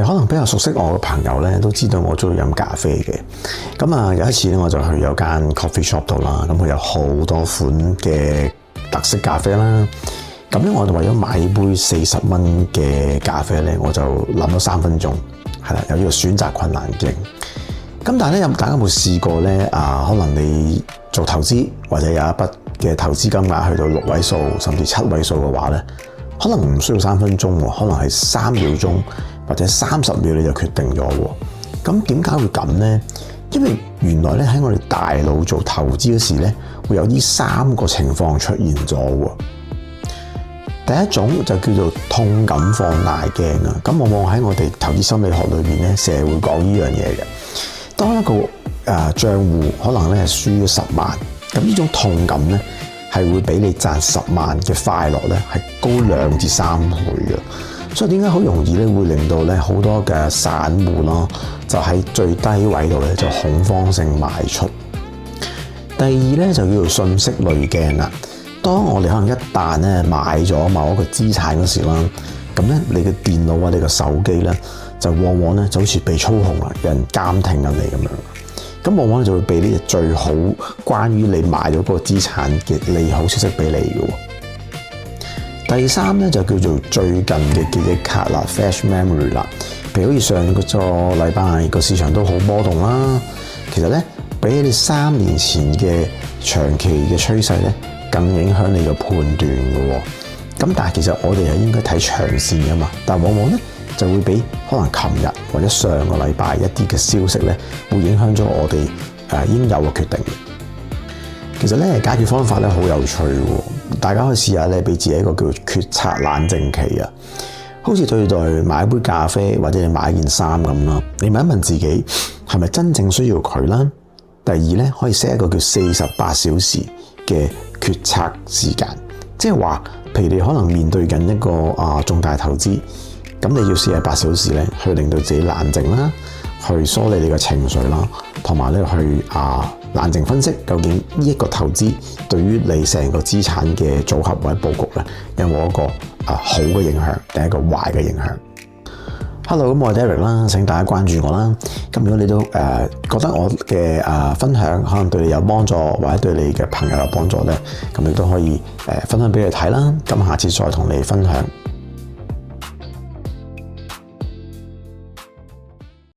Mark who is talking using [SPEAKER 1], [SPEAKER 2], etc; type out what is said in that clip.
[SPEAKER 1] 可能比較熟悉我嘅朋友咧，都知道我中意飲咖啡嘅。咁啊，有一次咧，我就去有間 coffee shop 度啦。咁佢有好多款嘅特色咖啡啦。咁咧，我就為咗買杯40蚊嘅咖啡咧，我就諗咗3分鐘，係啦，有呢個選擇困難症。咁但係咧，大家有冇試過咧？可能你做投資或者有一筆嘅投資金額去到6位數甚至7位數嘅話咧，可能唔需要3分鐘喎，可能係3秒鐘或者30秒你就決定咗喎。咁點解會咁呢？因為原來咧喺我哋大腦做投資嗰時咧，會有呢3個情況出現咗喎。第一種就叫做痛感放大鏡啊！咁往往喺我哋投資心理學裏邊咧，成日會講呢樣嘢嘅。當一個賬戶可能咧係輸咗10萬，咁呢種痛感咧係會比你賺10萬嘅快樂咧係高2至3倍嘅。所以點解好容易咧會令到咧好多嘅散戶咯，就喺最低位度咧就恐慌性賣出。第二咧就叫做信息濾鏡啦。當我哋可能一旦咧買咗某一個資產嗰時啦，咁咧你嘅電腦啊、你嘅手機咧，就往往咧就好似被操控啦，有人監聽緊你咁樣。咁往往就會俾呢隻最好關於你買咗嗰個資產嘅利好消息俾你嘅。第三咧就叫做最近嘅記憶卡啦 ，Flash Memory 啦。譬如好似上個禮拜個市場都好波動啦，其實咧比起你3年前嘅長期嘅趨勢咧，更影響你嘅判斷嘅。咁但係其實我哋係應該睇長線㗎嘛，但係往往咧就會俾可能琴日或者上個禮拜一啲嘅消息咧，會影響咗我哋應有嘅決定。其實咧解決方法咧好有趣喎，大家可以試下咧俾自己一個叫決策冷靜期啊，好似對待買一杯咖啡或者你買一件衫咁啦，你問一問自己係咪真正需要佢啦？第二咧可以 set 一個叫48小時嘅決策時間，即係話，譬如你可能面對緊一個重大投資，咁你要48小時咧去令到自己冷靜啦，去梳理你嘅情緒啦，同埋咧去冷靜分析究竟呢一個投資對於你成個資產嘅組合或者佈局咧，有冇一個好嘅影響，定係一個壞嘅影響？Hello， 咁我係 Derek 啦，請大家關注我啦。咁如果你都覺得我嘅分享可能對你有幫助，或者對你嘅朋友有幫助咧，咁你都可以分享俾佢睇啦。咁下次再同你分享。